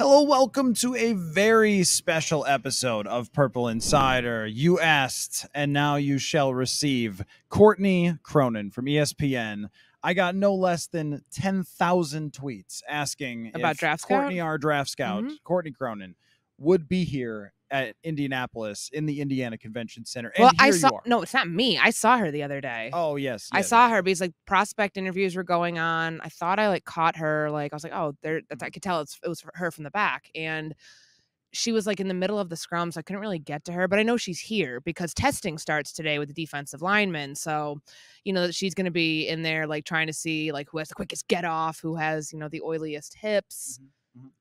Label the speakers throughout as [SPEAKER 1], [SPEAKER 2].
[SPEAKER 1] Hello, welcome to a very special episode of Purple Insider. You asked, and now you shall receive. Courtney Cronin from ESPN. I got no less than 10,000 tweets asking
[SPEAKER 2] about
[SPEAKER 1] if
[SPEAKER 2] draft
[SPEAKER 1] Courtney,
[SPEAKER 2] scout?
[SPEAKER 1] our draft scout, Courtney Cronin, would be here at Indianapolis in the Indiana Convention Center. And
[SPEAKER 2] Well,
[SPEAKER 1] here you are.
[SPEAKER 2] No, it's not me. I saw her the other day.
[SPEAKER 1] Oh, yes.
[SPEAKER 2] I saw her because prospect interviews were going on. I thought I caught her. I was like, oh, I could tell it was her from the back. And she was in the middle of the scrum, so I couldn't really get to her. But I know she's here because testing starts today with the defensive linemen. So, that she's going to be in there trying to see who has the quickest get off, who has, the oiliest hips.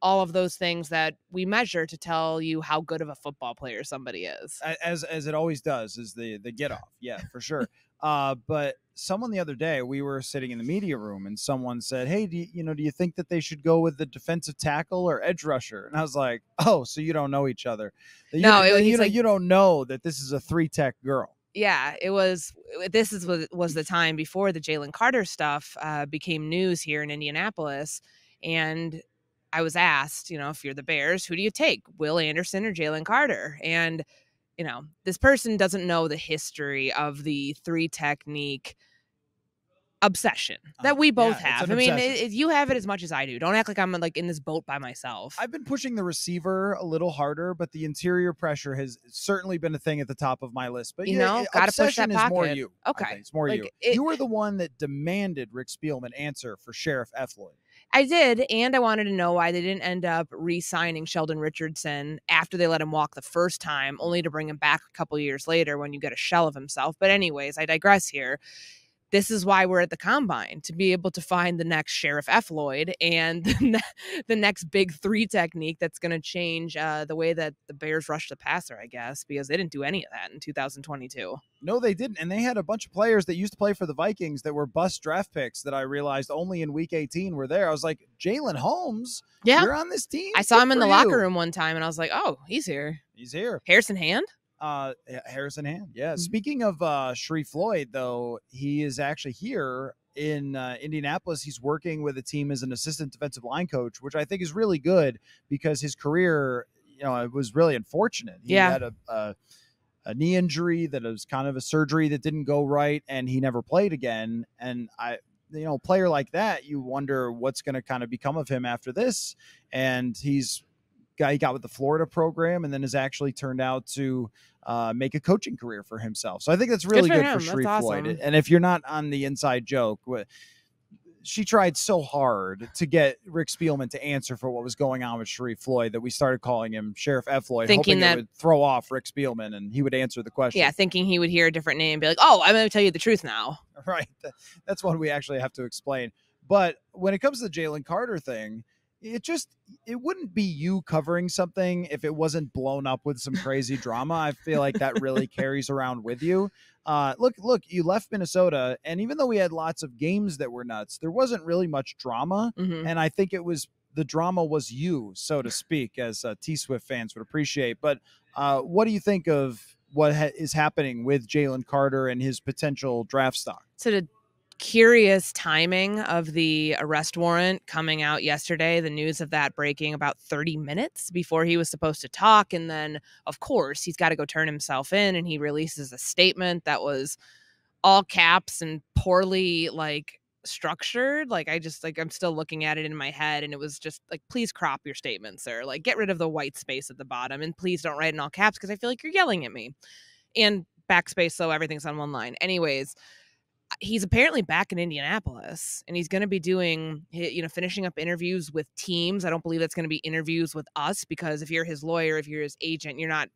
[SPEAKER 2] All of those things that we measure to tell you how good of a football player somebody is.
[SPEAKER 1] As it always does, is the get off. Yeah, for sure. But someone the other day, we were sitting in the media room and someone said, hey, do you think that they should go with the defensive tackle or edge rusher? And I was like, oh, so you don't know each other. You don't know that this is a 3-tech girl.
[SPEAKER 2] Yeah, was the time before the Jalen Carter stuff became news here in Indianapolis. And I was asked, if you're the Bears, who do you take, Will Anderson or Jalen Carter? And, this person doesn't know the history of the 3-technique obsession that we both have. I mean, you have it as much as I do. Don't act like I'm in this boat by myself.
[SPEAKER 1] I've been pushing the receiver a little harder, but the interior pressure has certainly been a thing at the top of my list. But
[SPEAKER 2] gotta push that pocket.
[SPEAKER 1] More you.
[SPEAKER 2] Okay,
[SPEAKER 1] it's more you. You were the one that demanded Rick Spielman answer for Sheriff F. Lloyd.
[SPEAKER 2] I did, and I wanted to know why they didn't end up re-signing Sheldon Richardson after they let him walk the first time, only to bring him back a couple years later when you get a shell of himself. But anyways, I digress here. This is why we're at the Combine, to be able to find the next Sheriff F. Lloyd and the next big 3 technique that's going to change the way that the Bears rush the passer, I guess, because they didn't do any of that in 2022.
[SPEAKER 1] No, they didn't. And they had a bunch of players that used to play for the Vikings that were bust draft picks that I realized only in week 18 were there. I was like, Jalen Holmes, you're on this team?
[SPEAKER 2] I saw him in the locker room one time, and I was like, oh, he's here.
[SPEAKER 1] He's here.
[SPEAKER 2] Harrison Hand?
[SPEAKER 1] Harrison Hand. Yeah. Speaking of Sharif Lloyd, though, he is actually here in Indianapolis. He's working with a team as an assistant defensive line coach, which I think is really good because his career, it was really unfortunate. He had a knee injury that was kind of a surgery that didn't go right, and he never played again. And a player like that, you wonder what's going to kind of become of him after this. And he got with the Florida program and then has actually turned out to make a coaching career for himself. So I think that's really good for Sharif Lloyd. And if you're not on the inside joke, she tried so hard to get Rick Spielman to answer for what was going on with Sharif Lloyd that we started calling him Sheriff F. Lloyd, hoping that it would throw off Rick Spielman and he would answer the question.
[SPEAKER 2] Yeah, thinking he would hear a different name and be like, oh, I'm going to tell you the truth now.
[SPEAKER 1] Right. That's one we actually have to explain. But when it comes to the Jalen Carter thing, it wouldn't be you covering something if it wasn't blown up with some crazy drama. I feel like that really carries around with you. Look, you left Minnesota, and even though we had lots of games that were nuts, there wasn't really much drama. And I think the drama was you, so to speak, as T-Swift fans would appreciate. But what do you think of what is happening with Jalen Carter and his potential draft stock?
[SPEAKER 2] So the curious timing of the arrest warrant coming out yesterday, the news of that breaking about 30 minutes before he was supposed to talk. And then, of course, he's got to go turn himself in, and he releases a statement that was all caps and poorly structured. I'm still looking at it in my head, and it was just please crop your statement, sir. Get rid of the white space at the bottom, and please don't write in all caps because I feel like you're yelling at me, and backspace so everything's on one line. Anyways, he's apparently back in Indianapolis, and he's going to be doing, finishing up interviews with teams. I don't believe that's going to be interviews with us, because if you're his lawyer, if you're his agent, you're not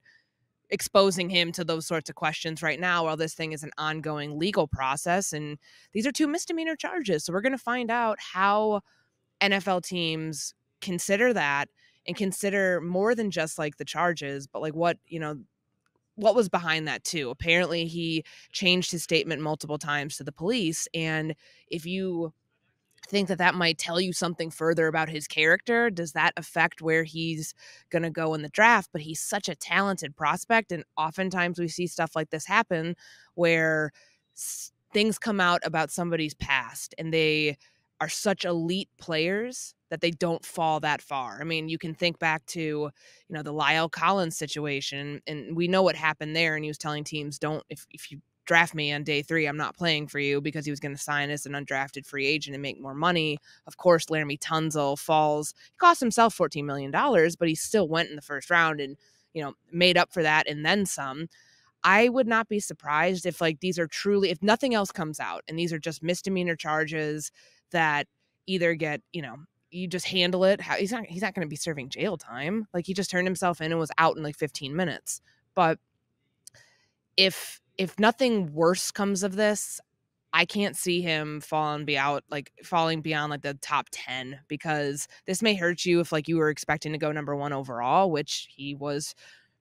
[SPEAKER 2] exposing him to those sorts of questions right now while this thing is an ongoing legal process. And these are 2 misdemeanor charges. So we're going to find out how NFL teams consider that and consider more than just the charges, but what was behind that too. Apparently he changed his statement multiple times to the police. And if you think that might tell you something further about his character, does that affect where he's going to go in the draft? But he's such a talented prospect. And oftentimes we see stuff like this happen where things come out about somebody's past and they are such elite players that they don't fall that far. I mean, you can think back to, you know, the Lyle Collins situation, and we know what happened there. And he was telling teams, don't, if you draft me on day 3, I'm not playing for you, because he was going to sign as an undrafted free agent and make more money. Of course, Laramie Tunzel falls. He cost himself $14 million, but he still went in the first round and, you know, made up for that and then some. I would not be surprised if, like, these are truly, if nothing else comes out and these are just misdemeanor charges that either get, you know, you just handle it. He's not going to be serving jail time. Like, he just turned himself in and was out in like 15 minutes. But if nothing worse comes of this, I can't see him falling beyond like the top 10, because this may hurt you if, like, you were expecting to go number 1 overall, which he was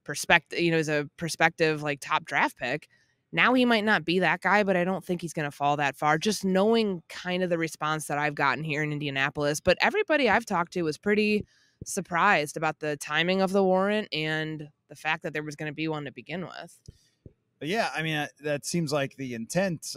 [SPEAKER 2] as a prospective like top draft pick. Now he might not be that guy, but I don't think he's going to fall that far, just knowing kind of the response that I've gotten here in Indianapolis. But everybody I've talked to was pretty surprised about the timing of the warrant and the fact that there was going to be one to begin with.
[SPEAKER 1] But yeah, I mean, that seems like the intent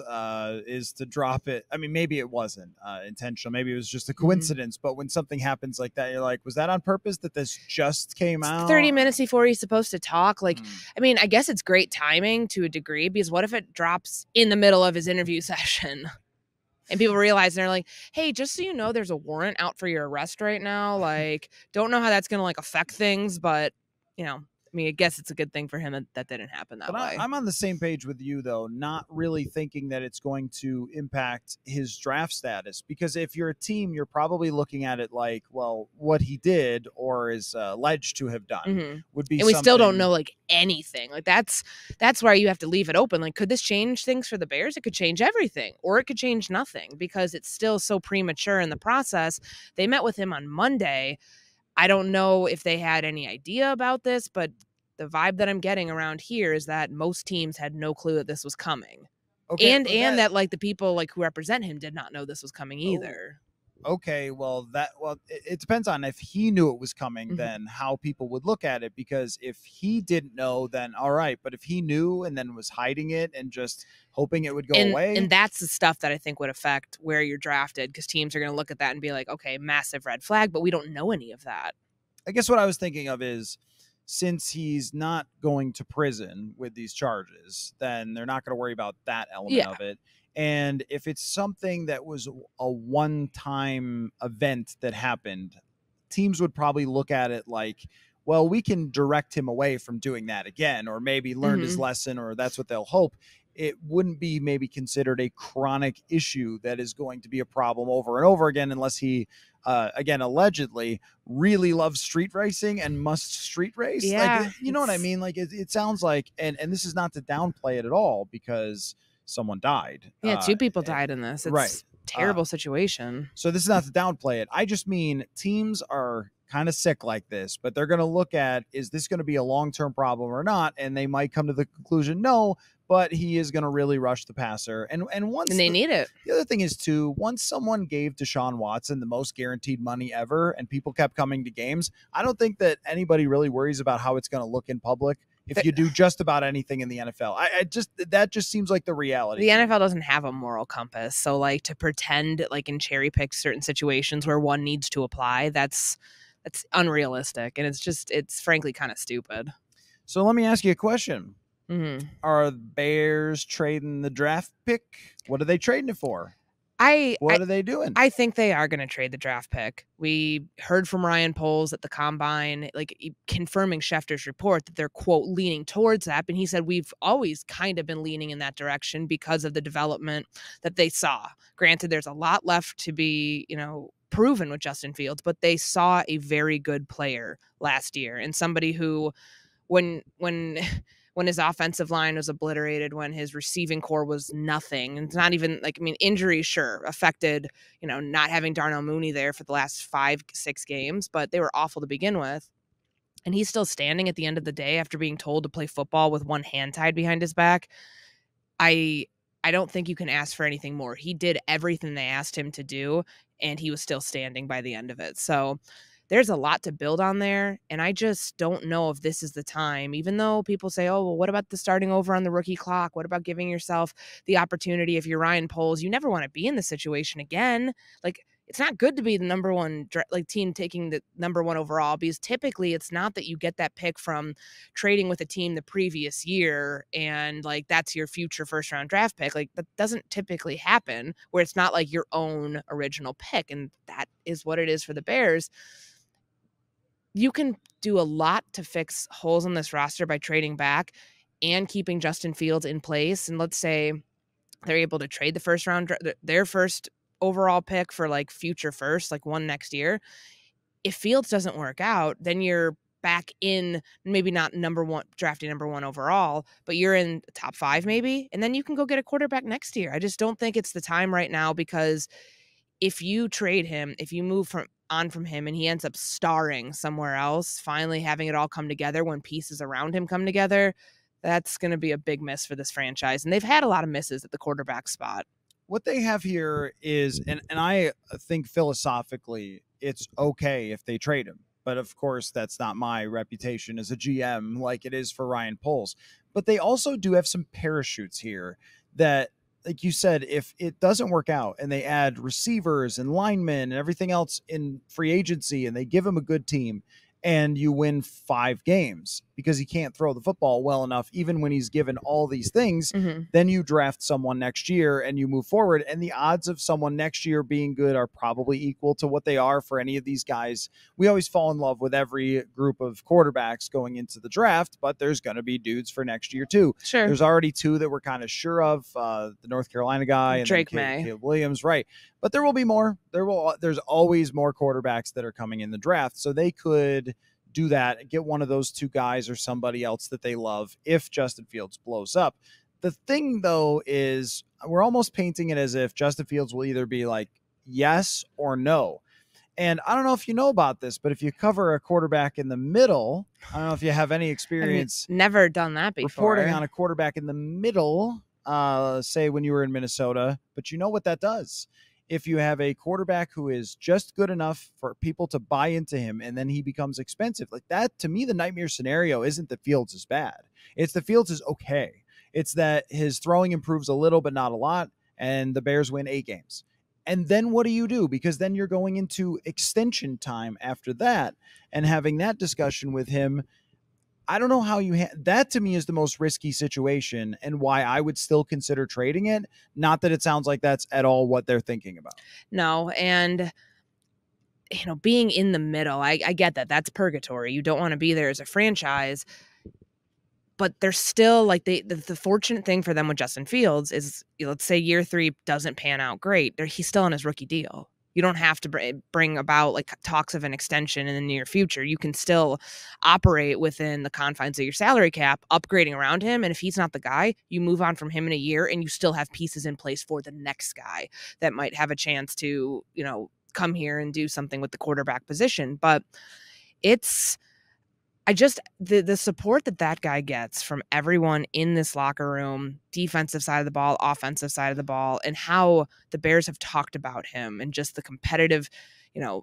[SPEAKER 1] is to drop it. I mean, maybe it wasn't intentional. Maybe it was just a coincidence. But when something happens like that, you're like, was that on purpose that this just came out?
[SPEAKER 2] 30 minutes before he's supposed to talk. Like, I mean, I guess it's great timing to a degree, because what if it drops in the middle of his interview session? And people realize, and they're like, hey, just so you know, there's a warrant out for your arrest right now. Like, don't know how that's going to like affect things, but, you know, I mean, I guess it's a good thing for him that didn't happen that way.
[SPEAKER 1] I'm on the same page with you, though, not really thinking that it's going to impact his draft status. Because if you're a team, you're probably looking at it like, well, what he did or is alleged to have done would be.
[SPEAKER 2] And we still don't know like anything. Like that's why you have to leave it open. Like, could this change things for the Bears? It could change everything, or it could change nothing, because it's still so premature in the process. They met with him on Monday. I don't know if they had any idea about this, but the vibe that I'm getting around here is that most teams had no clue that this was coming. Okay, and that like the people like who represent him did not know this was coming either.
[SPEAKER 1] Okay, well, it depends on if he knew it was coming, then how people would look at it. Because if he didn't know, then all right. But if he knew and then was hiding it and just hoping it would go away.
[SPEAKER 2] And that's the stuff that I think would affect where you're drafted, because teams are going to look at that and be like, okay, massive red flag, but we don't know any of that.
[SPEAKER 1] I guess what I was thinking of is, since he's not going to prison with these charges, then they're not going to worry about that element of it. And if it's something that was a one-time event that happened, teams would probably look at it like, well, we can direct him away from doing that again, or maybe learned his lesson, or that's what they'll hope. It wouldn't be maybe considered a chronic issue that is going to be a problem over and over again, unless he, again, allegedly really loves street racing and must street race.
[SPEAKER 2] Yeah,
[SPEAKER 1] like, you know what I mean? Like, it sounds like, and this is not to downplay it at all, because someone died.
[SPEAKER 2] Yeah, 2 people died in this. It's
[SPEAKER 1] right.
[SPEAKER 2] Terrible situation.
[SPEAKER 1] So this is not to downplay it. I just mean teams are kind of sick like this, but they're going to look at, is this going to be a long-term problem or not? And they might come to the conclusion, no, but he is going to really rush the passer. And they
[SPEAKER 2] need it.
[SPEAKER 1] The other thing is, too, once someone gave Deshaun Watson the most guaranteed money ever and people kept coming to games, I don't think that anybody really worries about how it's going to look in public if you do just about anything in the NFL. That just seems like the reality.
[SPEAKER 2] The NFL doesn't have a moral compass. So like to pretend like and cherry pick certain situations where one needs to apply, that's unrealistic. And it's frankly kind of stupid.
[SPEAKER 1] So let me ask you a question. Are the Bears trading the draft pick? What are they trading it for? What are they doing?
[SPEAKER 2] I think they are going to trade the draft pick. We heard from Ryan Poles at the Combine, like confirming Schefter's report that they're, quote, leaning towards that. And he said, we've always kind of been leaning in that direction because of the development that they saw. Granted, there's a lot left to be, proven with Justin Fields, but they saw a very good player last year, and somebody who, when his offensive line was obliterated, when his receiving core was nothing, and it's not even injuries, sure, affected, not having Darnell Mooney there for the last 5-6 games, but they were awful to begin with. And he's still standing at the end of the day after being told to play football with one hand tied behind his back. I don't think you can ask for anything more. He did everything they asked him to do, and he was still standing by the end of it. So there's a lot to build on there, and I just don't know if this is the time, even though people say, oh, well, what about the starting over on the rookie clock? What about giving yourself the opportunity? If you're Ryan Poles, you never want to be in the situation again. Like, it's not good to be the number one team taking the number one overall, because typically it's not that you get that pick from trading with a team the previous year and like that's your future first round draft pick. Like that doesn't typically happen, where it's not like your own original pick, and that is what it is for the Bears. You can do a lot to fix holes in this roster by trading back and keeping Justin Fields in place. And let's say they're able to trade their first overall pick for like future first, like one next year. If Fields doesn't work out, then you're back in, maybe not drafting number one overall, but you're in the top 5 maybe, and then you can go get a quarterback next year. I just don't think it's the time right now, because if you trade him, if you move on from him and he ends up starring somewhere else, finally having it all come together when pieces around him come together, that's going to be a big miss for this franchise. And they've had a lot of misses at the quarterback spot.
[SPEAKER 1] What they have here is, and I think philosophically it's okay if they trade him. But of course, that's not my reputation as a GM like it is for Ryan Poles. But they also do have some parachutes here that, like you said, if it doesn't work out and they add receivers and linemen and everything else in free agency and they give him a good team and you win 5 games because he can't throw the football well enough, even when he's given all these things, then you draft someone next year and you move forward. And the odds of someone next year being good are probably equal to what they are for any of these guys. We always fall in love with every group of quarterbacks going into the draft, but there's going to be dudes for next year too.
[SPEAKER 2] Sure.
[SPEAKER 1] There's already 2 that we're kind of sure of, the North Carolina guy and
[SPEAKER 2] Drake May,
[SPEAKER 1] Caleb Williams. Right. But there will be more. There's always more quarterbacks that are coming in the draft. So they could do that, get one of those 2 guys or somebody else that they love if Justin Fields blows up. The thing, though, is we're almost painting it as if Justin Fields will either be like yes or no. And I don't know if you know about this, but if you cover a quarterback in the middle, I don't know if you have any experience.
[SPEAKER 2] Never done that before.
[SPEAKER 1] Reporting on a quarterback in the middle, say when you were in Minnesota, but you know what that does. If you have a quarterback who is just good enough for people to buy into him and then he becomes expensive, like that, to me, the nightmare scenario isn't that Fields is bad. It's that Fields is okay. It's that his throwing improves a little, but not a lot. And the Bears win 8 games. And then what do you do? Because then you're going into extension time after that and having that discussion with him. I don't know how that, to me, is the most risky situation and why I would still consider trading it. Not that it sounds like that's at all what they're thinking about.
[SPEAKER 2] No. And, being in the middle, I get that. That's purgatory. You don't want to be there as a franchise. But they're still like the fortunate thing for them with Justin Fields is, let's say year 3 doesn't pan out great. He's still on his rookie deal. You don't have to bring about like talks of an extension in the near future. You can still operate within the confines of your salary cap, upgrading around him. And if he's not the guy, you move on from him in a year and you still have pieces in place for the next guy that might have a chance to, come here and do something with the quarterback position. But the support that guy gets from everyone in this locker room, defensive side of the ball, offensive side of the ball, and how the Bears have talked about him and just the competitive, I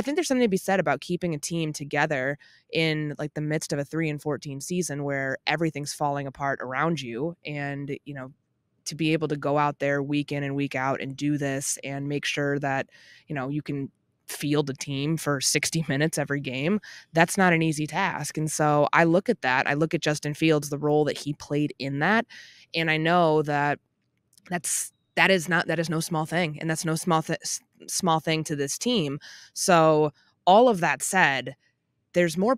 [SPEAKER 2] think there's something to be said about keeping a team together in like the midst of a 3-14 season where everything's falling apart around you. And, to be able to go out there week in and week out and do this and make sure that, you can field a team for 60 minutes every game, that's not an easy task. And so I look at that. I look at Justin Fields, the role that he played in that. And I know that that is no small thing. And that's no small thing to this team. So all of that said, there's more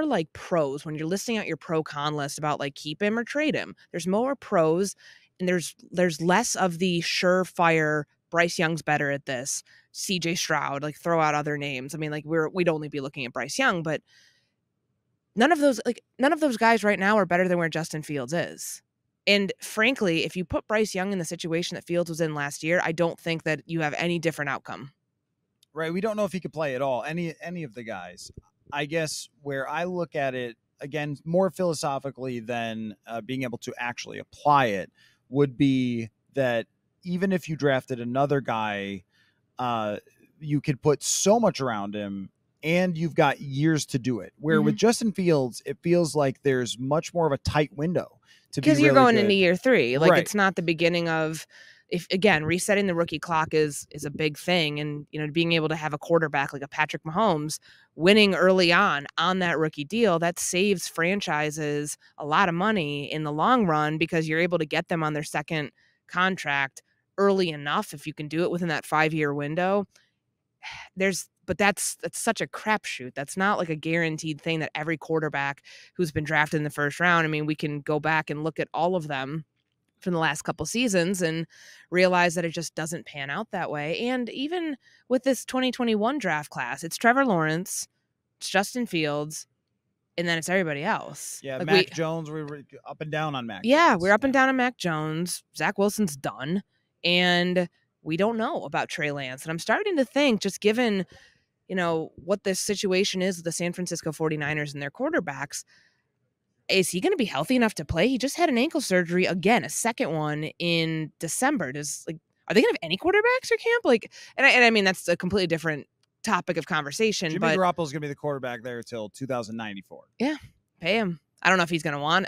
[SPEAKER 2] like pros when you're listing out your pro con list about like keep him or trade him. There's more pros and there's less of the surefire Bryce Young's better at this, CJ Stroud, like throw out other names. I mean, like we'd only be looking at Bryce Young, but none of those guys right now are better than where Justin Fields is. And frankly, if you put Bryce Young in the situation that Fields was in last year, I don't think that you have any different outcome.
[SPEAKER 1] Right. We don't know if he could play at all. Any of the guys. I guess where I look at it, again, more philosophically than being able to actually apply it, would be that even if you drafted another guy, you could put so much around him and you've got years to do it. Where with Justin Fields, it feels like there's much more of a tight window to be really
[SPEAKER 2] because you're going
[SPEAKER 1] good.
[SPEAKER 2] into year 3. Like
[SPEAKER 1] Right.
[SPEAKER 2] It's not the beginning of if again, resetting the rookie clock is a big thing. And, being able to have a quarterback like a Patrick Mahomes winning early on that rookie deal, that saves franchises a lot of money in the long run because you're able to get them on their second contract early enough. If you can do it within that 5-year window, but that's such a crapshoot. That's not like a guaranteed thing that every quarterback who's been drafted in the first round. I mean, we can go back and look at all of them from the last couple seasons and realize that it just doesn't pan out that way. And even with this 2021 draft class, it's Trevor Lawrence, it's Justin Fields, and then it's everybody else.
[SPEAKER 1] Yeah, like Mac Jones, we were up and down on Mac
[SPEAKER 2] Jones. We're up and down on Mac Jones. Zach Wilson's done. And we don't know about Trey Lance. And I'm starting to think, just given, what this situation is with the San Francisco 49ers and their quarterbacks, is he going to be healthy enough to play? He just had an ankle surgery again, a second one in December. Are they going to have any quarterbacks for camp? And I mean, that's a completely different topic of conversation.
[SPEAKER 1] Jimmy Garoppolo's going to be the quarterback there till 2094.
[SPEAKER 2] Yeah, pay him. I don't know if he's going to want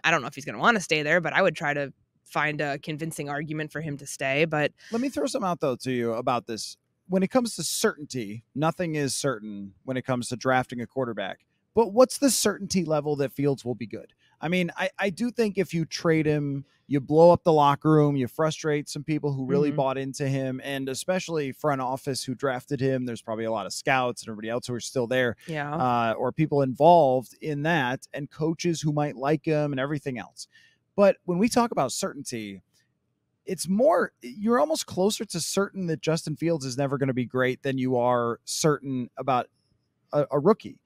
[SPEAKER 2] to stay there, but I would try to find a convincing argument for him to stay. But
[SPEAKER 1] let me throw something out though to you about this. When it comes to certainty, nothing is certain when it comes to drafting a quarterback. But what's the certainty level that Fields will be good? I mean, I do think if you trade him, you blow up the locker room, you frustrate some people who really bought into him, and especially front office who drafted him. There's probably a lot of scouts and everybody else who are still there, or people involved in that, and coaches who might like him and everything else. But when we talk about certainty, it's more, you're almost closer to certain that Justin Fields is never going to be great than you are certain about a rookie.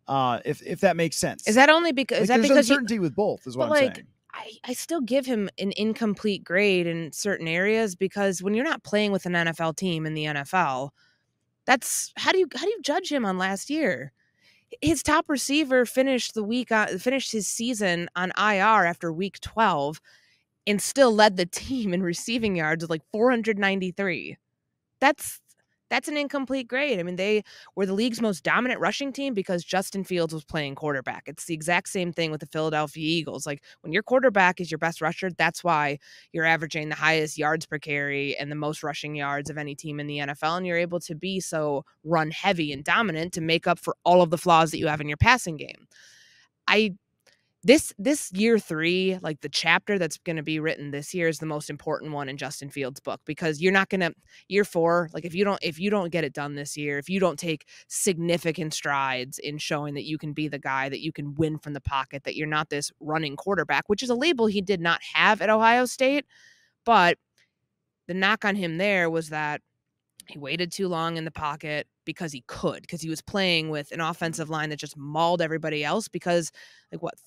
[SPEAKER 1] If that makes sense.
[SPEAKER 2] Is that only because
[SPEAKER 1] there's uncertainty with both is what I'm saying.
[SPEAKER 2] I still give him an incomplete grade in certain areas because when you're not playing with an NFL team in the NFL, that's how do you judge him on last year? His top receiver finished his season on IR after week 12 and still led the team in receiving yards with like 493. That's an incomplete grade. I mean, they were the league's most dominant rushing team because Justin Fields was playing quarterback. It's the exact same thing with the Philadelphia Eagles. Like when your quarterback is your best rusher, that's why you're averaging the highest yards per carry and the most rushing yards of any team in the NFL. And you're able to be so run heavy and dominant to make up for all of the flaws that you have in your passing game. This year 3, like the chapter that's going to be written this year is the most important one in Justin Fields' book, because you're not going to year 4, like if you don't get it done this year, if you don't take significant strides in showing that you can be the guy, that you can win from the pocket, that you're not this running quarterback, which is a label he did not have at Ohio State. But the knock on him there was that he waited too long in the pocket because he was playing with an offensive line that just mauled everybody else, because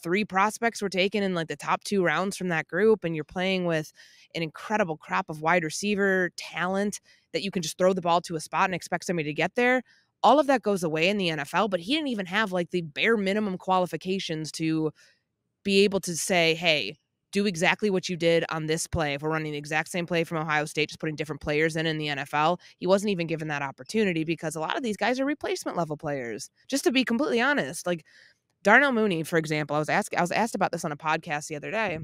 [SPEAKER 2] 3 prospects were taken in like the top 2 rounds from that group. And you're playing with an incredible crop of wide receiver talent that you can just throw the ball to a spot and expect somebody to get there. All of that goes away in the NFL, but he didn't even have like the bare minimum qualifications to be able to say, hey, do exactly what you did on this play. If we're running the exact same play from Ohio State, just putting different players in the NFL, he wasn't even given that opportunity because a lot of these guys are replacement level players. Just to be completely honest, like Darnell Mooney, for example, I was asked about this on a podcast the other day.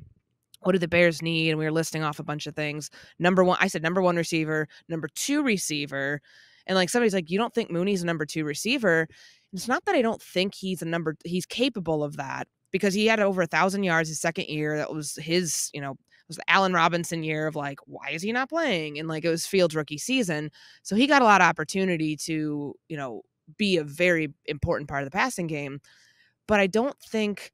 [SPEAKER 2] What do the Bears need? And we were listing off a bunch of things. Number 1, I said number 1 receiver, number 2 receiver. And like somebody's like, you don't think Mooney's a number 2 receiver? It's not that I don't think he's he's capable of that, because he had over 1,000 yards his second year. That was his, was the Allen Robinson year of like, why is he not playing? And like, it was Fields' rookie season. So he got a lot of opportunity to, be a very important part of the passing game. But I don't think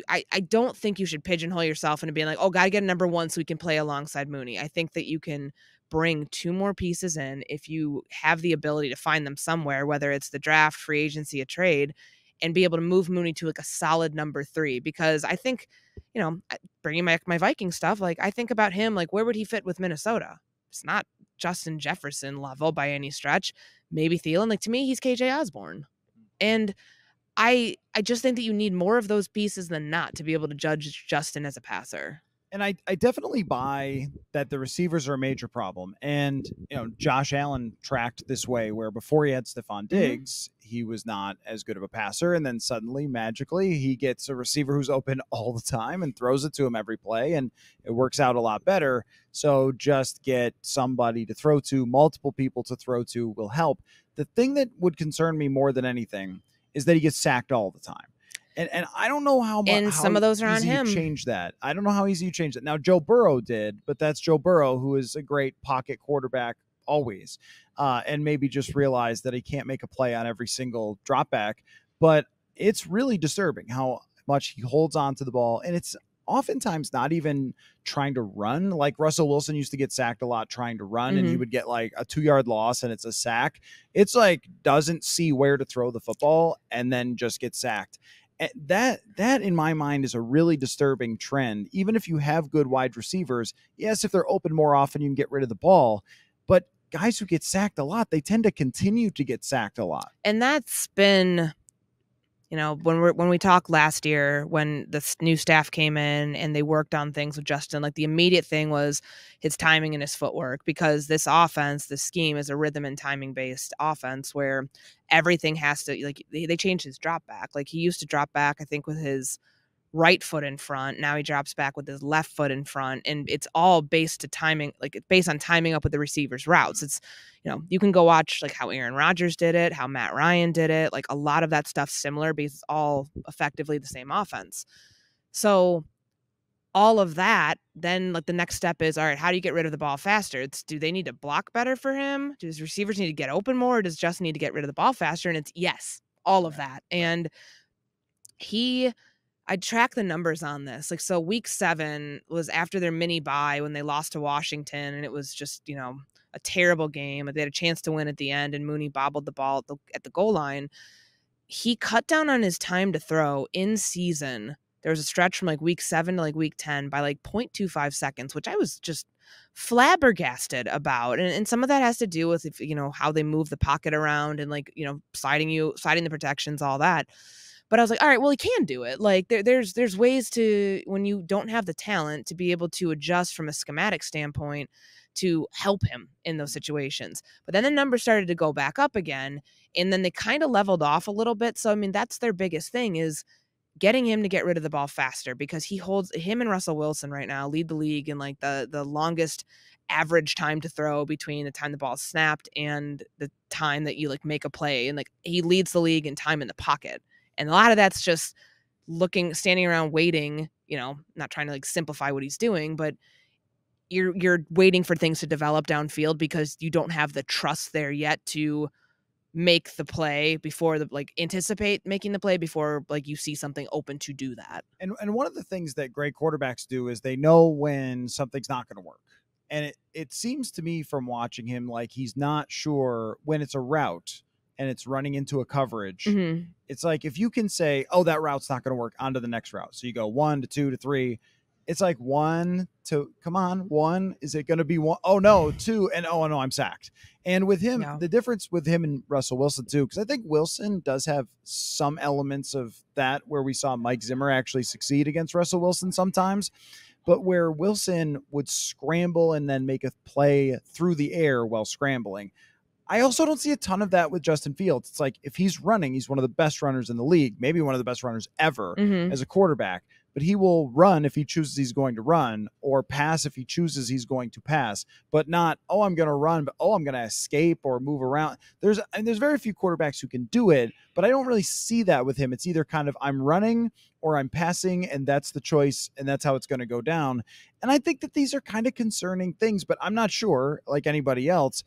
[SPEAKER 2] I don't think you should pigeonhole yourself into being like, oh, gotta get a number 1 so we can play alongside Mooney. I think that you can bring 2 more pieces in if you have the ability to find them somewhere, whether it's the draft, free agency, a trade, and be able to move Mooney to like a solid number 3. Because I think, bringing my Viking stuff, like I think about him, like where would he fit with Minnesota? It's not Justin Jefferson level by any stretch. Maybe Thielen. Like to me, he's KJ Osborne. And I just think that you need more of those pieces than not to be able to judge Justin as a passer.
[SPEAKER 1] And I definitely buy that the receivers are a major problem. And, Josh Allen tracked this way where before he had Stephon Diggs, he was not as good of a passer. And then suddenly, magically, he gets a receiver who's open all the time and throws it to him every play. And it works out a lot better. So just get somebody to throw to, multiple people to throw to will help. The thing that would concern me more than anything is that he gets sacked all the time. And I don't know how much.
[SPEAKER 2] And some of those are on him.
[SPEAKER 1] Change that. I don't know how easy you change that. Now, Joe Burrow did, but that's Joe Burrow, who is a great pocket quarterback always, and maybe just realized that he can't make a play on every single drop back. But it's really disturbing how much he holds on to the ball, and it's oftentimes not even trying to run. Like Russell Wilson used to get sacked a lot trying to run, and he would get like a 2-yard loss and it's a sack. It's like doesn't see where to throw the football and then just get sacked. That in my mind is a really disturbing trend. Even if you have good wide receivers, yes, if they're open more often, you can get rid of the ball. But guys who get sacked a lot, they tend to continue to get sacked a lot.
[SPEAKER 2] And that's been, when we talked last year, when the new staff came in and they worked on things with Justin, like the immediate thing was his timing and his footwork, because this offense, this scheme is a rhythm and timing based offense where everything has to, like, they changed his drop back. Like he used to drop back, I think, with his right foot in front. Now he drops back with his left foot in front, and it's all based to timing, like it's based on timing up with the receivers' routes. It's, you can go watch like how Aaron Rodgers did it, how Matt Ryan did it. Like a lot of that stuff's similar because it's all effectively the same offense. So all of that, then like the next step is, all right, how do you get rid of the ball faster? Do they need to block better for him? Do his receivers need to get open more? Or does Justin need to get rid of the ball faster? And it's yes, all of that. And I track the numbers on this. Like, so week 7 was after their mini bye when they lost to Washington, and it was just, a terrible game. They had a chance to win at the end, and Mooney bobbled the ball at the goal line. He cut down on his time to throw in season. There was a stretch from like week 7 to like week 10 by like 0.25 seconds, which I was just flabbergasted about. And some of that has to do with, how they move the pocket around and like, sliding the protections, all that. But I was like, all right, well, he can do it. Like there's ways to, when you don't have the talent, to be able to adjust from a schematic standpoint to help him in those situations. But then the numbers started to go back up again, and then they kind of leveled off a little bit. So, I mean, that's their biggest thing, is getting him to get rid of the ball faster, because him and Russell Wilson right now lead the league in like the longest average time to throw between the time the ball is snapped and the time that you like make a play. And like he leads the league in time in the pocket. And a lot of that's just standing around waiting, not trying to like simplify what he's doing, but you're waiting for things to develop downfield because you don't have the trust there yet to make the play before anticipate making the play before like you see something open to do that.
[SPEAKER 1] And one of the things that great quarterbacks do is they know when something's not going to work. And it seems to me from watching him like he's not sure when it's a route and it's running into a coverage.
[SPEAKER 2] Mm-hmm.
[SPEAKER 1] It's like if you can say, oh, that route's not going to work, on to the next route. So you go 1 to 2 to 3. It's like 1 to, come on, 1. Is it going to be 1? Oh, no, 2. And oh, no, I'm sacked. And with him, the difference with him and Russell Wilson, too, because I think Wilson does have some elements of that where we saw Mike Zimmer actually succeed against Russell Wilson sometimes. But where Wilson would scramble and then make a play through the air while scrambling. I also don't see a ton of that with Justin Fields. It's like if he's running, he's one of the best runners in the league, maybe one of the best runners ever as a quarterback. But he will run if he chooses he's going to run, or pass if he chooses he's going to pass, but not, oh, I'm going to run, but, oh, I'm going to escape or move around. There's very few quarterbacks who can do it, but I don't really see that with him. It's either kind of I'm running or I'm passing, and that's the choice, and that's how it's going to go down. And I think that these are kind of concerning things, but I'm not sure, like anybody else,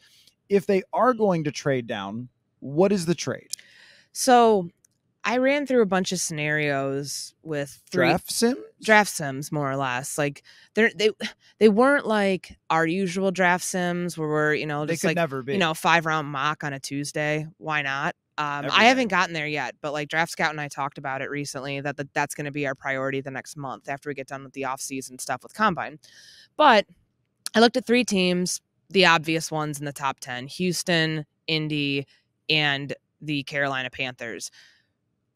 [SPEAKER 1] if they are going to trade down, what is the trade?
[SPEAKER 2] So I ran through a bunch of scenarios with
[SPEAKER 1] draft sims,
[SPEAKER 2] more or less. Like they weren't like our usual draft sims where we're,
[SPEAKER 1] they
[SPEAKER 2] just
[SPEAKER 1] could
[SPEAKER 2] like,
[SPEAKER 1] never be,
[SPEAKER 2] 5-round mock on a Tuesday. Why not? I haven't gotten there yet, but like Draft Scout and I talked about it recently that's going to be our priority the next month after we get done with the offseason stuff with Combine. But I looked at 3 teams, the obvious ones in the top 10, Houston, Indy, and the Carolina Panthers.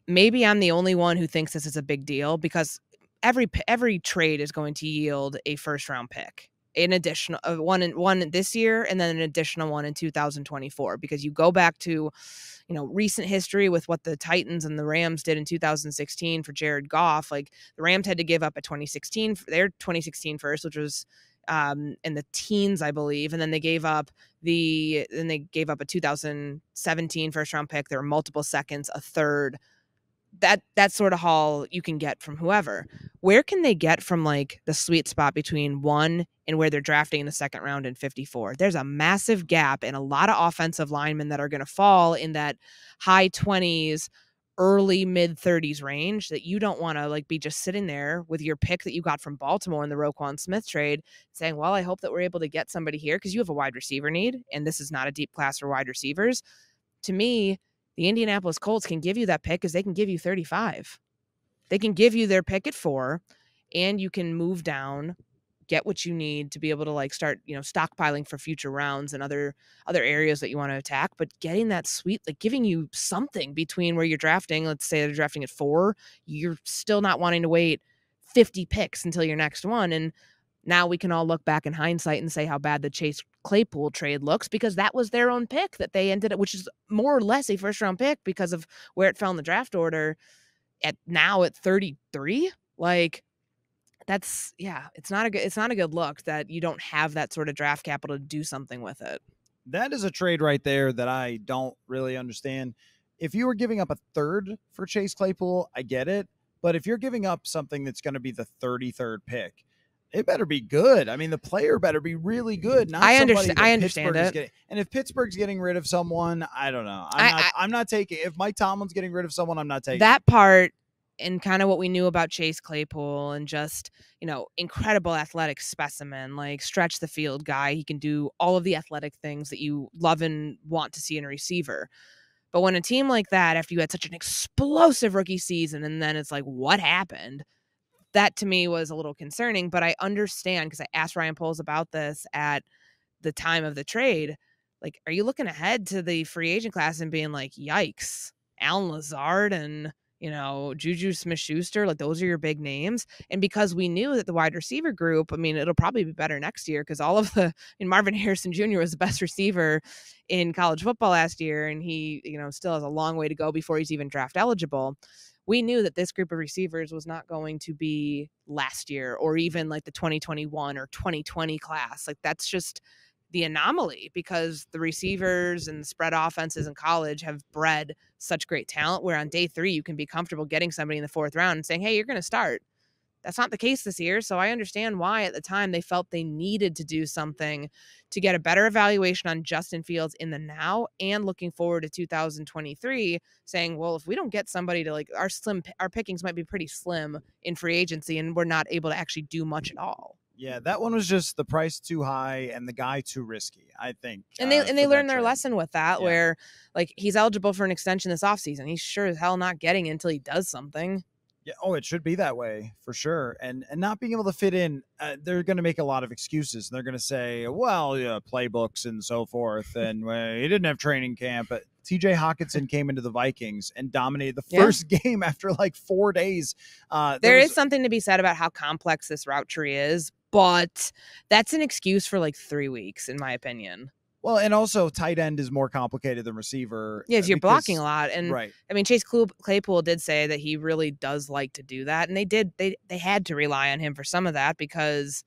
[SPEAKER 2] Maybe I'm the only one who thinks this is a big deal, because every trade is going to yield a first round pick, an additional one this year, and then an additional one in 2024, because you go back to, recent history with what the Titans and the Rams did in 2016 for Jared Goff. Like, the Rams had to give up a 2016 their 2016 first, which was in the teens, I believe, and then they gave up a 2017 first round pick. There were multiple seconds, a third. That's sort of haul you can get from whoever. Where can they get from like the sweet spot between 1 and where they're drafting in the second round in 54? There's a massive gap, and a lot of offensive linemen that are going to fall in that high 20s, early mid 30s range, that you don't want to like be just sitting there with your pick that you got from Baltimore in the Roquan Smith trade saying, well, I hope that we're able to get somebody here, because you have a wide receiver need, and this is not a deep class for wide receivers. To me, the Indianapolis Colts can give you that pick because they can give you 35. They can give you their pick at 4, and you can move down, get what you need to be able to like start, stockpiling for future rounds and other areas that you want to attack. But getting that sweet, like giving you something between where you're drafting, let's say they're drafting at 4, you're still not wanting to wait 50 picks until your next one. And now we can all look back in hindsight and say how bad the Chase Claypool trade looks, because that was their own pick that they ended up, which is more or less a first round pick because of where it fell in the draft order at 33. Like, it's not a good look that you don't have that sort of draft capital to do something with it.
[SPEAKER 1] That is a trade right there that I don't really understand. If you were giving up a third for Chase Claypool, I get it. But if you're giving up something that's going to be the 33rd pick, it better be good. I mean, the player better be really good. Not
[SPEAKER 2] I understand it.
[SPEAKER 1] And if Pittsburgh's getting rid of someone, I don't know. I'm not taking. If Mike Tomlin's getting rid of someone, I'm not taking
[SPEAKER 2] that part. And kind of what we knew about Chase Claypool, and just, incredible athletic specimen, like stretch the field guy. He can do all of the athletic things that you love and want to see in a receiver. But when a team like that, after you had such an explosive rookie season, and then it's like, what happened? That to me was a little concerning, but I understand, because I asked Ryan Poles about this at the time of the trade. Like, are you looking ahead to the free agent class and being like, yikes, Allen Lazard and, Juju Smith-Schuster, like those are your big names? And because we knew that the wide receiver group, I mean, it'll probably be better next year, because Marvin Harrison Jr. was the best receiver in college football last year, and he, still has a long way to go before he's even draft eligible. We knew that this group of receivers was not going to be last year or even like the 2021 or 2020 class. Like, that's just the anomaly, because the receivers and the spread offenses in college have bred such great talent, where on day 3, you can be comfortable getting somebody in the 4th round and saying, hey, you're going to start. That's not the case this year. So I understand why at the time they felt they needed to do something to get a better evaluation on Justin Fields in the now, and looking forward to 2023, saying, well, if we don't get somebody to like our pickings might be pretty slim in free agency, and we're not able to actually do much at all.
[SPEAKER 1] Yeah, that one was just the price too high and the guy too risky, I think.
[SPEAKER 2] And they learned their lesson with that, where like he's eligible for an extension this offseason. He's sure as hell not getting it until he does something.
[SPEAKER 1] Yeah. Oh, it should be that way for sure. And not being able to fit in, they're going to make a lot of excuses. They're going to say, well, yeah, playbooks and so forth. And he didn't have training camp. But TJ Hawkinson came into the Vikings and dominated the first game after like 4 days.
[SPEAKER 2] There is something to be said about how complex this route tree is, but that's an excuse for like 3 weeks, in my opinion.
[SPEAKER 1] Well, and also tight end is more complicated than receiver.
[SPEAKER 2] Yes, you're blocking a lot. And
[SPEAKER 1] right.
[SPEAKER 2] I mean, Chase Claypool did say that he really does like to do that. And they had to rely on him for some of that, because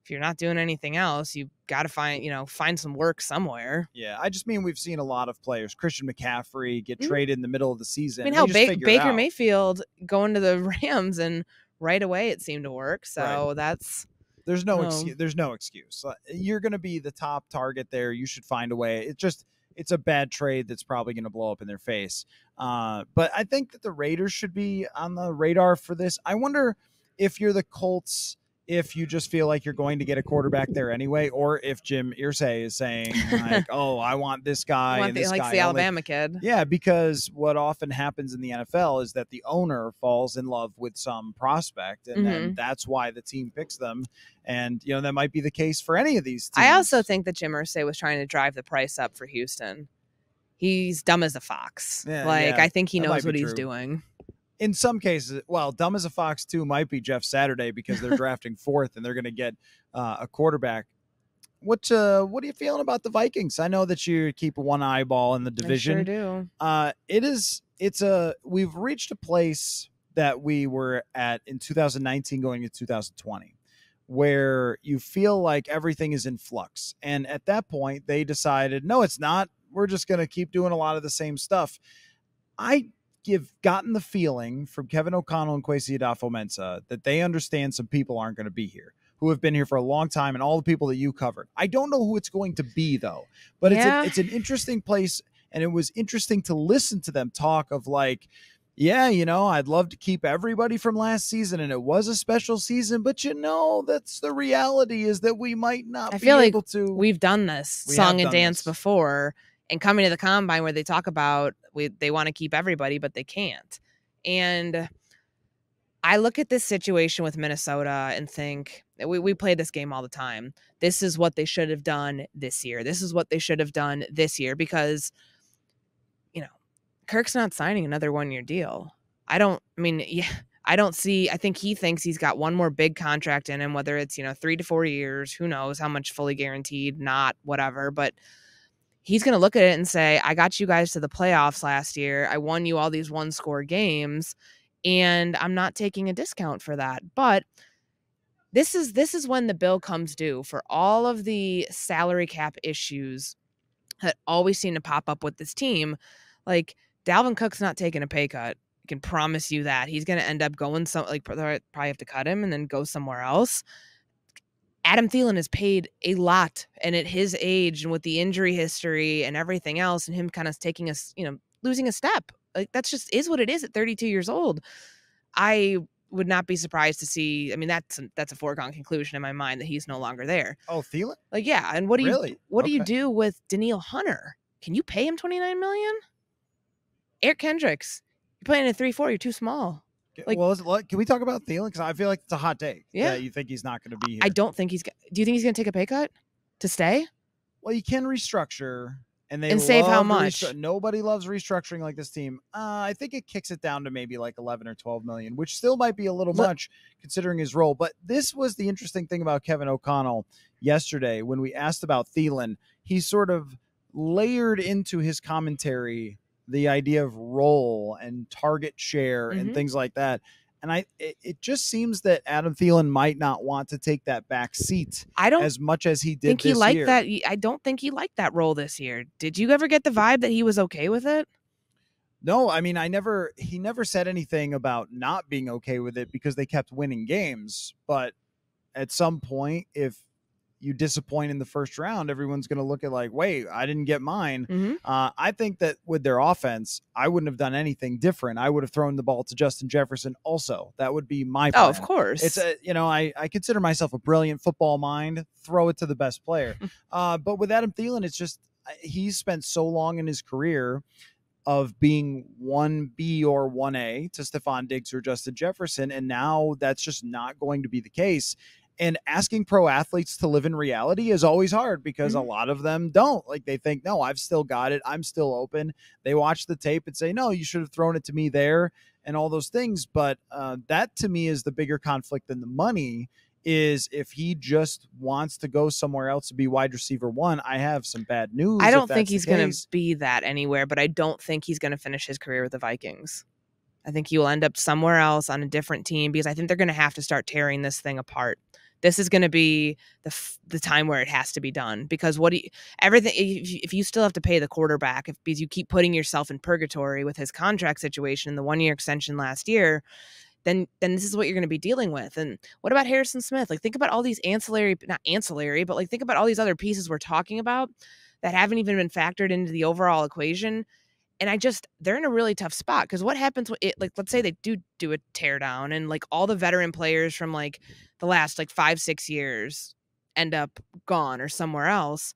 [SPEAKER 2] if you're not doing anything else, you got to find some work somewhere.
[SPEAKER 1] Yeah, I just mean we've seen a lot of players, Christian McCaffrey, get traded in the middle of the season.
[SPEAKER 2] I mean, Baker Mayfield going to the Rams, and right away it seemed to work. So that's...
[SPEAKER 1] There's no excuse. There's no excuse. You're going to be the top target there. You should find a way. It's a bad trade that's probably going to blow up in their face. But I think that the Raiders should be on the radar for this. I wonder if you're the Colts, if you just feel like you're going to get a quarterback there anyway, or if Jim Irsay is saying like, oh, I want this guy.
[SPEAKER 2] He likes the Alabama kid.
[SPEAKER 1] Yeah, because what often happens in the NFL is that the owner falls in love with some prospect, and then that's why the team picks them. And, that might be the case for any of these teams.
[SPEAKER 2] I also think that Jim Irsay was trying to drive the price up for Houston. He's dumb as a fox. I think he knows what he's doing.
[SPEAKER 1] in some cases, well, dumb as a fox too might be Jeff Saturday because they're drafting fourth and they're going to get a quarterback. What are you feeling about the Vikings? I know that you keep one eyeball in the division.
[SPEAKER 2] I sure
[SPEAKER 1] do. We've reached a place that we were at in 2019 going into 2020 where you feel like everything is in flux. And at that point, they decided, no, it's not. We're just going to keep doing a lot of the same stuff. I've gotten the feeling from Kevin O'Connell and Kwesi Adolfo-Mensah that they understand some people aren't going to be here, who have been here for a long time, and all the people that you covered. I don't know who it's going to be, though. But it's an interesting place, and it was interesting to listen to them talk of like, yeah, I'd love to keep everybody from last season, and it was a special season, but that's the reality is that we might not be able to.
[SPEAKER 2] We've done this song and dance before, and coming to the combine where they talk about they want to keep everybody, but they can't. And I look at this situation with Minnesota and think we play this game all the time. This is what they should have done this year. This is what they should have done this year because, Kirk's not signing another 1-year deal. I think he thinks he's got one more big contract in him, whether it's, 3 to 4 years, who knows how much fully guaranteed, not whatever, but he's going to look at it and say, I got you guys to the playoffs last year. I won you all these 1-score games. And I'm not taking a discount for that. But this is when the bill comes due for all of the salary cap issues that always seem to pop up with this team. Like, Dalvin Cook's not taking a pay cut. I can promise you that. He's going to end up going probably have to cut him and then go somewhere else. Adam Thielen is paid a lot. And at his age and with the injury history and everything else and him kind of taking losing a step. Like, that's just is what it is at 32 years old. I would not be surprised to see. I mean, that's a foregone conclusion in my mind that he's no longer there.
[SPEAKER 1] Oh, Thielen?
[SPEAKER 2] Like, yeah. And what do you do with Danielle Hunter? Can you pay him $29 million? Eric Kendricks, you're playing a 3-4. You're too small.
[SPEAKER 1] Like, well, can we talk about Thielen? Because I feel like it's a hot take.
[SPEAKER 2] Yeah,
[SPEAKER 1] you think he's not going to be here.
[SPEAKER 2] I don't think he's. Do you think he's going to take a pay cut to stay?
[SPEAKER 1] Well, you can restructure.
[SPEAKER 2] And save how much?
[SPEAKER 1] Nobody loves restructuring like this team. I think it kicks it down to maybe like 11 or 12 million, which still might be a little much considering his role. But this was the interesting thing about Kevin O'Connell yesterday when we asked about Thielen. He sort of layered into his commentary the idea of role and target share and things like that. And it just seems that Adam Thielen might not want to take that back seat as much as he did this year.
[SPEAKER 2] I don't think he liked that role this year. Did you ever get the vibe that he was okay with it?
[SPEAKER 1] No, I mean, he never said anything about not being okay with it because they kept winning games. But at some point, if you disappoint in the first round, everyone's going to look at like, wait, I didn't get mine. I think that with their offense, I wouldn't have done anything different. I would have thrown the ball to Justin Jefferson also. That would be my plan.
[SPEAKER 2] Oh, of course.
[SPEAKER 1] It's I consider myself a brilliant football mind. Throw it to the best player. But with Adam Thielen, it's just he's spent so long in his career of being 1B or 1A to Stephon Diggs or Justin Jefferson, and now that's just not going to be the case. And asking pro athletes to live in reality is always hard because a lot of them don't. Like, they think, no, I've still got it. I'm still open. They watch the tape and say, no, you should have thrown it to me there and all those things. But that to me is the bigger conflict than the money is if he just wants to go somewhere else to be wide receiver 1. I have some bad news.
[SPEAKER 2] I don't think he's going to be that anywhere, but I don't think he's going to finish his career with the Vikings. I think he will end up somewhere else on a different team because I think they're going to have to start tearing this thing apart. This is going to be the time where it has to be done because if you still have to pay the quarterback because you keep putting yourself in purgatory with his contract situation and the 1-year extension last year, then this is what you're going to be dealing with. And what about Harrison Smith? Like, think about all these not ancillary, but like think about all these other pieces we're talking about that haven't even been factored into the overall equation. And they're in a really tough spot because what happens like, let's say they do a tear down and like all the veteran players from like the last like 5-6 years end up gone or somewhere else.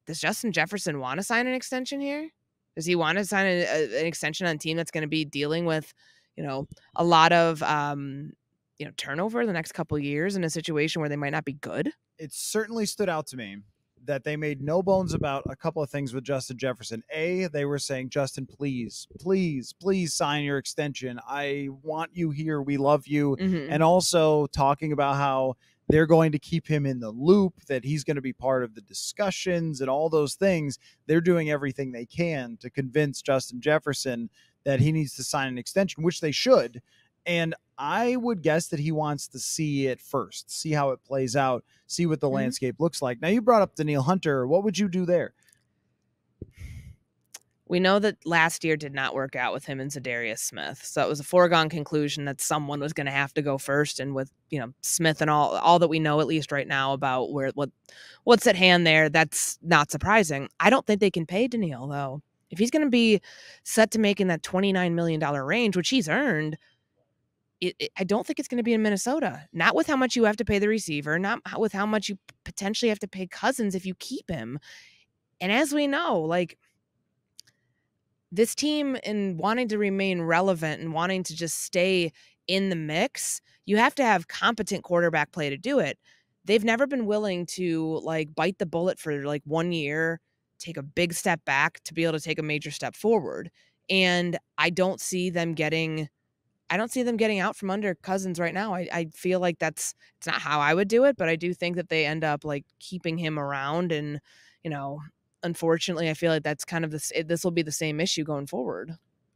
[SPEAKER 2] Does Justin Jefferson want to sign an extension here? Does he want to sign an extension on a team that's going to be dealing with, a lot of, turnover the next couple of years in a situation where they might not be good?
[SPEAKER 1] It certainly stood out to me that they made no bones about a couple of things with Justin Jefferson. They were saying, Justin, please, please, please sign your extension. I want you here. We love you.
[SPEAKER 2] Mm-hmm.
[SPEAKER 1] And also talking about how they're going to keep him in the loop, that he's going to be part of the discussions and all those things. They're doing everything they can to convince Justin Jefferson that he needs to sign an extension, which they should. And I would guess that he wants to see it first, see how it plays out, see what the landscape looks like. Now, you brought up Danielle Hunter. What would you do there?
[SPEAKER 2] We know that last year did not work out with him and Zadarius Smith. So it was a foregone conclusion that someone was going to have to go first. And with, Smith and all that we know, at least right now, about what's at hand there, that's not surprising. I don't think they can pay Danielle, though. If he's going to be set to make in that $29 million range, which he's earned, I don't think it's going to be in Minnesota. Not with how much you have to pay the receiver, not with how much you potentially have to pay Cousins if you keep him. And as we know, this team, in wanting to remain relevant and wanting to just stay in the mix, you have to have competent quarterback play to do it. They've never been willing to bite the bullet for 1 year, take a big step back to be able to take a major step forward. And I don't see them getting out from under Cousins right now. I feel like it's not how I would do it, but I do think that they end up keeping him around. And, unfortunately, I feel like that's kind of this will be the same issue going forward.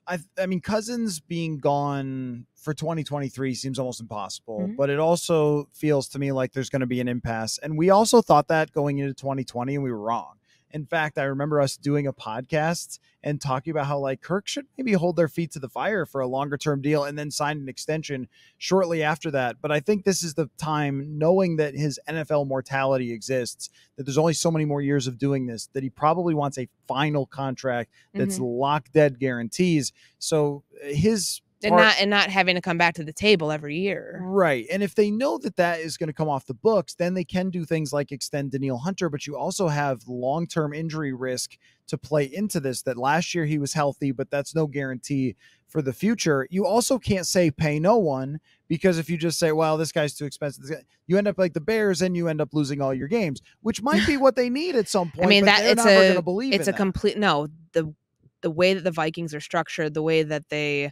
[SPEAKER 1] I mean, Cousins being gone for 2023 seems almost impossible, but it also feels to me like there's going to be an impasse. And we also thought that going into 2020, and we were wrong. In fact, I remember us doing a podcast and talking about how Kirk should maybe hold their feet to the fire for a longer term deal and then sign an extension shortly after that. But I think this is the time, knowing that his NFL mortality exists, that there's only so many more years of doing this, that he probably wants a final contract that's lock dead guarantees. So his
[SPEAKER 2] and not having to come back to the table every year.
[SPEAKER 1] Right. And if they know that is going to come off the books, then they can do things like extend Danielle Hunter, but you also have long-term injury risk to play into this, that last year he was healthy, but that's no guarantee for the future. You also can't say pay no one, because if you just say, well, this guy's too expensive, you end up like the Bears and you end up losing all your games, which might be what they need at some point.
[SPEAKER 2] I mean,
[SPEAKER 1] but they're never going to believe
[SPEAKER 2] it's
[SPEAKER 1] in
[SPEAKER 2] a complete, no, the way that the Vikings are structured, the way that they've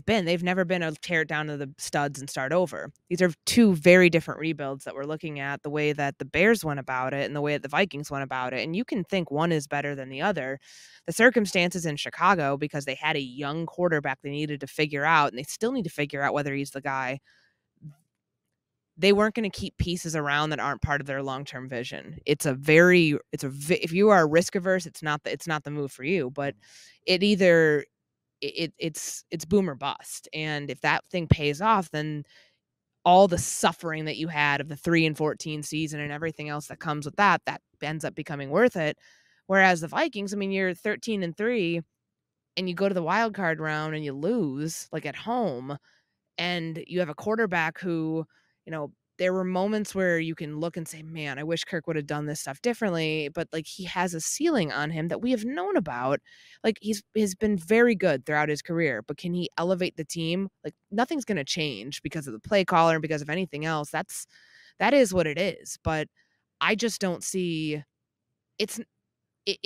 [SPEAKER 2] been, they've never been a tear it down to the studs and start over. These are two very different rebuilds that we're looking at, the way that the Bears went about it and the way that the Vikings went about it. And you can think one is better than the other. The circumstances in Chicago, because they had a young quarterback they needed to figure out, and they still need to figure out whether he's the guy. They weren't going to keep pieces around that aren't part of their long-term vision. If you are risk averse, it's not the move for you, but it's boom or bust. And if that thing pays off, then all the suffering that you had of the 3-14 season and everything else that comes with that ends up becoming worth it. Whereas the Vikings, I mean, you're 13-3 and you go to the wild card round and you lose at home, and you have a quarterback who, there were moments where you can look and say, man, I wish Kirk would have done this stuff differently. But he has a ceiling on him that we have known about. He's been very good throughout his career, but can he elevate the team? Nothing's going to change because of the play caller and because of anything else. That is what it is. But I just don't see it's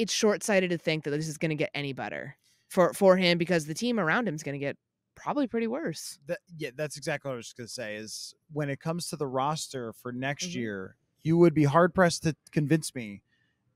[SPEAKER 2] short-sighted to think that this is going to get any better for him, because the team around him is going to get probably pretty worse.
[SPEAKER 1] That's exactly what I was going to say, is when it comes to the roster for next year, you would be hard pressed to convince me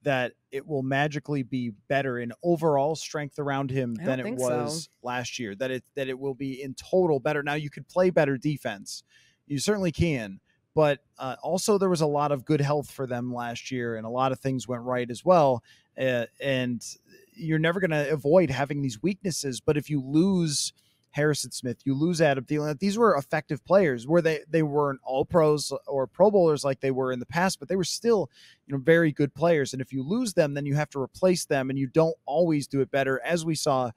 [SPEAKER 1] that it will magically be better in overall strength around him than it was last year, that it will be in total better. Now, you could play better defense. You certainly can. But also there was a lot of good health for them last year, and a lot of things went right as well. And you're never going to avoid having these weaknesses. But if you lose Harrison Smith, you lose Adam Thielen, these were effective players, where they weren't all pros or Pro Bowlers like they were in the past, but they were still, very good players. And if you lose them, then you have to replace them, and you don't always do it better, as we saw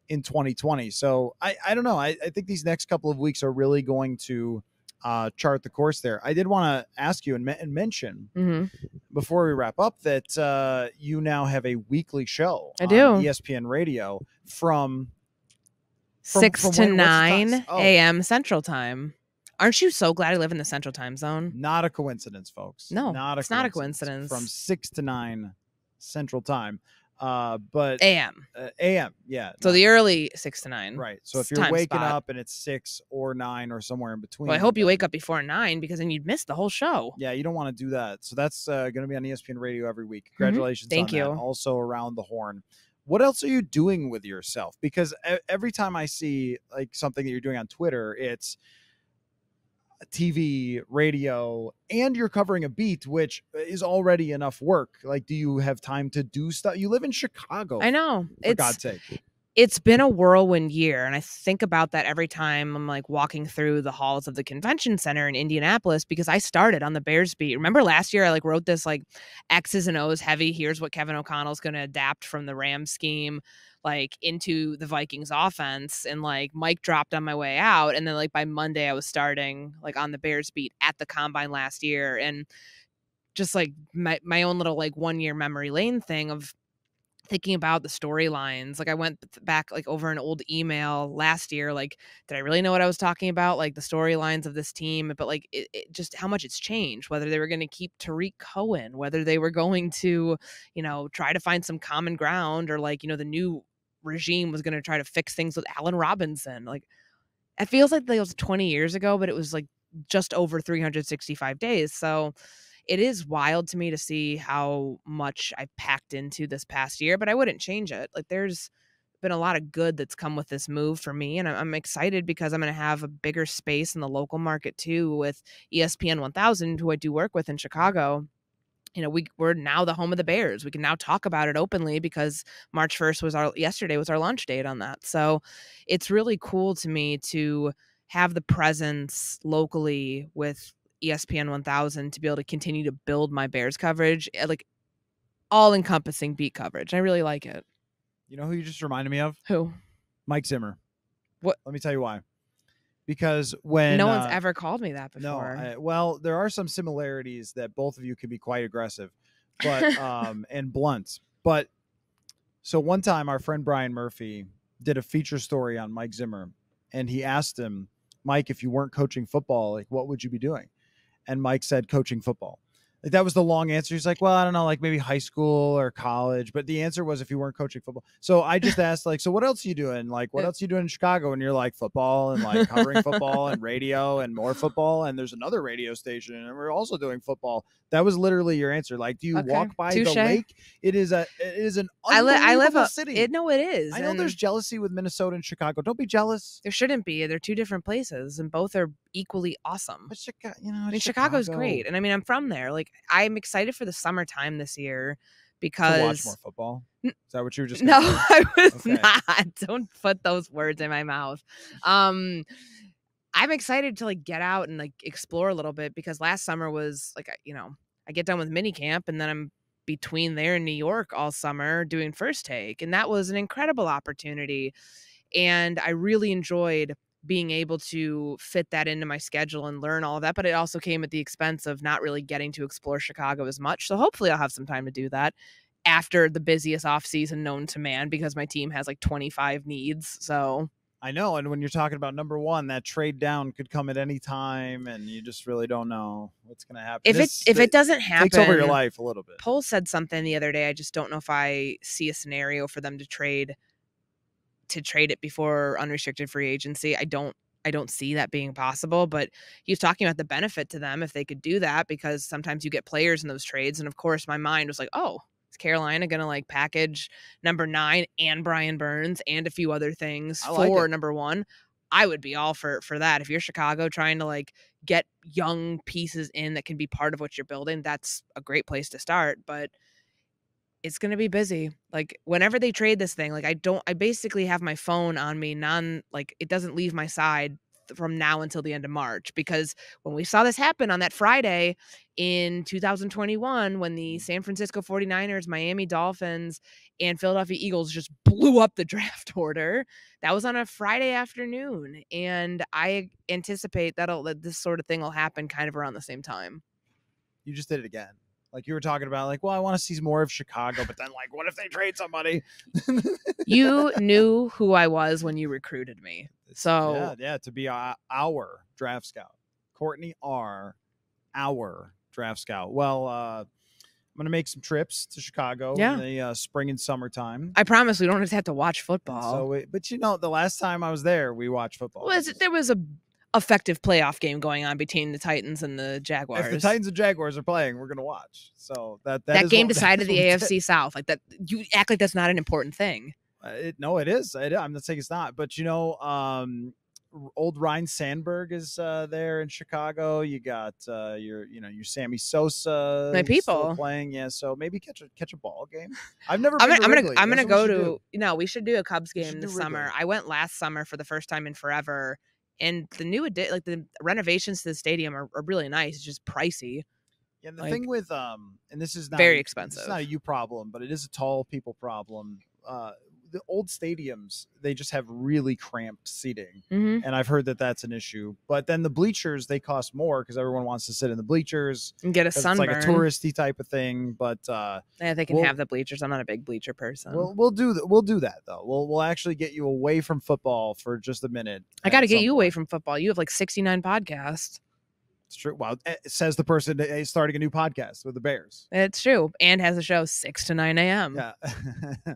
[SPEAKER 1] in 2020. So I don't know. I think these next couple of weeks are really going to chart the course there. I did want to ask you and mention before we wrap up that you now have a weekly show on ESPN Radio from
[SPEAKER 2] 6 to 9 a.m. Central Time. Aren't you so glad I live in the Central Time Zone?
[SPEAKER 1] Not a coincidence, folks.
[SPEAKER 2] No,
[SPEAKER 1] it's
[SPEAKER 2] not a coincidence.
[SPEAKER 1] From 6 to 9 Central Time. But
[SPEAKER 2] AM.
[SPEAKER 1] AM, yeah.
[SPEAKER 2] So the early 6 to 9.
[SPEAKER 1] Right. So if you're waking up and it's 6 or 9 or somewhere in between.
[SPEAKER 2] Well, I hope you wake up before 9 because then you'd miss the whole show.
[SPEAKER 1] Yeah, you don't want to do that. So that's going to be on ESPN Radio every week. Congratulations on
[SPEAKER 2] Thank you.
[SPEAKER 1] That. Also around the horn. What else are you doing with yourself? Because every time I see like something that you're doing on Twitter, it's TV, radio, and you're covering a beat, which is already enough work. Like, do you have time to do stuff? You live in Chicago.
[SPEAKER 2] I know.
[SPEAKER 1] For God's sake.
[SPEAKER 2] It's been a whirlwind year, and I think about that every time I'm like walking through the halls of the convention center in Indianapolis, because I started on the Bears beat. Remember last year I like wrote this like X's and O's heavy, here's what Kevin O'Connell's going to adapt from the Rams scheme like into the Vikings offense, and like Mike dropped on my way out, and then like by Monday I was starting like on the Bears beat at the combine last year. And just like my own little like 1 year memory lane thing of thinking about the storylines. Like I went back like over an old email last year, like, did I really know what I was talking about? Like the storylines of this team, but like it just how much it's changed, whether they were going to keep Tariq Cohen, whether they were going to, try to find some common ground, or like, the new regime was going to try to fix things with Allen Robinson. Like it feels like that was 20 years ago, but it was like just over 365 days. So it is wild to me to see how much I packed into this past year, but I wouldn't change it. Like there's been a lot of good that's come with this move for me, and I'm excited because I'm going to have a bigger space in the local market too with ESPN 1000, who I do work with in Chicago. We're now the home of the Bears. We can now talk about it openly because March 1st yesterday was our launch date on that. So it's really cool to me to have the presence locally with ESPN 1000 to be able to continue to build my Bears coverage, like all-encompassing beat coverage. I really like it.
[SPEAKER 1] You know who you just reminded me of?
[SPEAKER 2] Who?
[SPEAKER 1] Mike Zimmer.
[SPEAKER 2] What?
[SPEAKER 1] Let me tell you why. Because when
[SPEAKER 2] no one's ever called me that before.
[SPEAKER 1] No, well, there are some similarities that both of you can be quite aggressive, but and blunt. But so one time, our friend Brian Murphy did a feature story on Mike Zimmer, and he asked him, Mike, if you weren't coaching football, like what would you be doing? And Mike said, coaching football. Like that was the long answer. He's like, well, I don't know, like maybe high school or college. But the answer was if you weren't coaching football. So I just asked, like, so what else are you doing? Like, what else are you doing in Chicago? And you're like, football and like covering football and radio and more football. And there's another radio station and we're also doing football. That was literally your answer. Like, do you walk by the lake? It is an unbelievable city.
[SPEAKER 2] No, it is.
[SPEAKER 1] I know there's jealousy with Minnesota and Chicago. Don't be jealous.
[SPEAKER 2] There shouldn't be. They're two different places and both are equally awesome.
[SPEAKER 1] But
[SPEAKER 2] Chicago's great. And I mean, I'm from there. Like, I'm excited for the summertime this year because
[SPEAKER 1] to watch more football. Is that what you were just
[SPEAKER 2] No, I was not. Don't put those words in my mouth. I'm excited to like get out and like explore a little bit because last summer was like, I get done with mini camp and then I'm between there in New York all summer doing First Take. And that was an incredible opportunity. And I really enjoyed being able to fit that into my schedule and learn all of that. But it also came at the expense of not really getting to explore Chicago as much. So hopefully I'll have some time to do that after the busiest offseason known to man because my team has like 25 needs. So
[SPEAKER 1] I know. And when you're talking about number one, that trade down could come at any time and you just really don't know what's going to happen.
[SPEAKER 2] If it doesn't happen,
[SPEAKER 1] takes over your life a little bit.
[SPEAKER 2] Pohl said something the other day. I just don't know if I see a scenario for them to trade it before unrestricted free agency. I don't see that being possible, but he was talking about the benefit to them if they could do that, because sometimes you get players in those trades. And of course my mind was like, oh, is Carolina going to like package number 9 and Brian Burns and a few other things for number 1? I would be all for that. If you're Chicago trying to like get young pieces in that can be part of what you're building, that's a great place to start. But it's going to be busy. Like whenever they trade this thing, like I basically have my phone on me, it doesn't leave my side from now until the end of March, because when we saw this happen on that Friday in 2021, when the San Francisco 49ers, Miami Dolphins, and Philadelphia Eagles just blew up the draft order, that was on a Friday afternoon. And I anticipate that this sort of thing will happen kind of around the same time.
[SPEAKER 1] You just did it again. Like you were talking about, like, well, I want to see more of Chicago, but then like, what if they trade somebody?
[SPEAKER 2] You knew who I was when you recruited me. So
[SPEAKER 1] yeah, to be our draft scout. Courtney R., our draft scout. Well, I'm going to make some trips to Chicago in the spring and summertime.
[SPEAKER 2] I promise we don't just have to watch football.
[SPEAKER 1] But the last time I was there, we watched football.
[SPEAKER 2] There was a effective playoff game going on between the Titans and the Jaguars.
[SPEAKER 1] If the Titans and Jaguars are playing, we're going to watch. So that
[SPEAKER 2] game decided the AFC South. Like that, you act like that's not an important thing.
[SPEAKER 1] No, it is. I'm not saying it's not, but old Ryan Sandberg is there in Chicago. You got your Sammy Sosa,
[SPEAKER 2] my people
[SPEAKER 1] still playing. Yeah, so maybe catch a ball game. I've never.
[SPEAKER 2] I'm gonna go to. We should do a Cubs game this summer. I went last summer for the first time in forever, and the the renovations to the stadium are really nice. It's just pricey.
[SPEAKER 1] Yeah, the thing with and this is not
[SPEAKER 2] very expensive.
[SPEAKER 1] It's not a you problem, but it is a tall people problem. The old stadiums, they just have really cramped seating. And I've heard that that's an issue. But then the bleachers, they cost more because everyone wants to sit in the bleachers
[SPEAKER 2] and get a sunburn.
[SPEAKER 1] It's like a touristy type of thing. But
[SPEAKER 2] they can have the bleachers. I'm not a big bleacher person.
[SPEAKER 1] We'll do that though. We'll actually get you away from football for just a minute.
[SPEAKER 2] I got to get you away from football. You have like 69 podcasts.
[SPEAKER 1] It's true. Well, it says the person starting a new podcast with the Bears.
[SPEAKER 2] It's true. And has a show 6 to 9 a.m.
[SPEAKER 1] Yeah.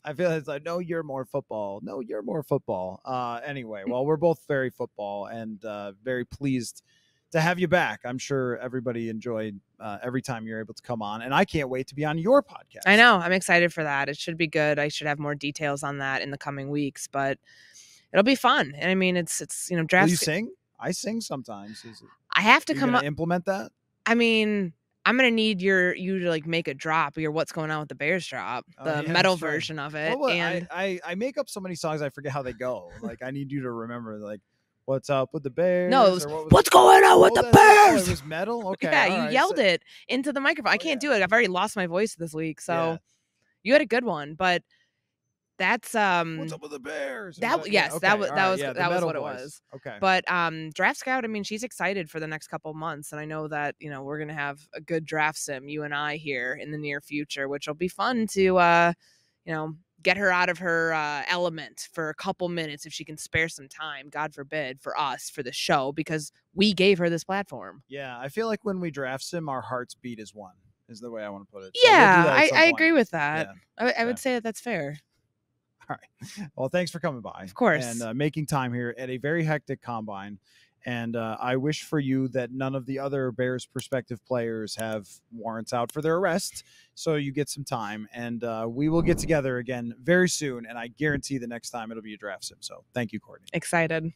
[SPEAKER 1] I feel it's like, no, you're more football. No, you're more football. Anyway, well, we're both very football and very pleased to have you back. I'm sure everybody enjoyed every time you're able to come on, and I can't wait to be on your podcast.
[SPEAKER 2] I know. I'm excited for that. It should be good. I should have more details on that in the coming weeks, but it'll be fun. And I mean, it's draft.
[SPEAKER 1] Will you sing? I sing sometimes.
[SPEAKER 2] I have to come up
[SPEAKER 1] implement that.
[SPEAKER 2] I mean, I'm gonna need you to like make a drop, your What's Going On with the Bears drop, the metal version of it.
[SPEAKER 1] Well, and I make up so many songs I forget how they go. Like I need you to remember, like, what's up with the Bears?
[SPEAKER 2] No, it was, what's going on with the Bears?
[SPEAKER 1] It was metal. Okay,
[SPEAKER 2] yeah, you yelled it into the microphone. I can't do it. I've already lost my voice this week, so you had a good one, but. That's
[SPEAKER 1] what's up with the Bears?
[SPEAKER 2] That was what it was.
[SPEAKER 1] Okay.
[SPEAKER 2] But Draft Scout, I mean, she's excited for the next couple months, and I know that we're gonna have a good draft sim, you and I, here in the near future, which will be fun to get her out of her element for a couple minutes if she can spare some time. God forbid for us for the show because we gave her this platform.
[SPEAKER 1] Yeah, I feel like when we draft sim, our hearts beat as one. Is the way I want to put it.
[SPEAKER 2] Yeah, so I agree with that. Yeah. I would say that's fair.
[SPEAKER 1] All right. Well, thanks for coming by.
[SPEAKER 2] Of course.
[SPEAKER 1] And making time here at a very hectic combine. And I wish for you that none of the other Bears prospective players have warrants out for their arrest. So you get some time. And we will get together again very soon. And I guarantee the next time it'll be a draft sim. So thank you, Courtney.
[SPEAKER 2] Excited.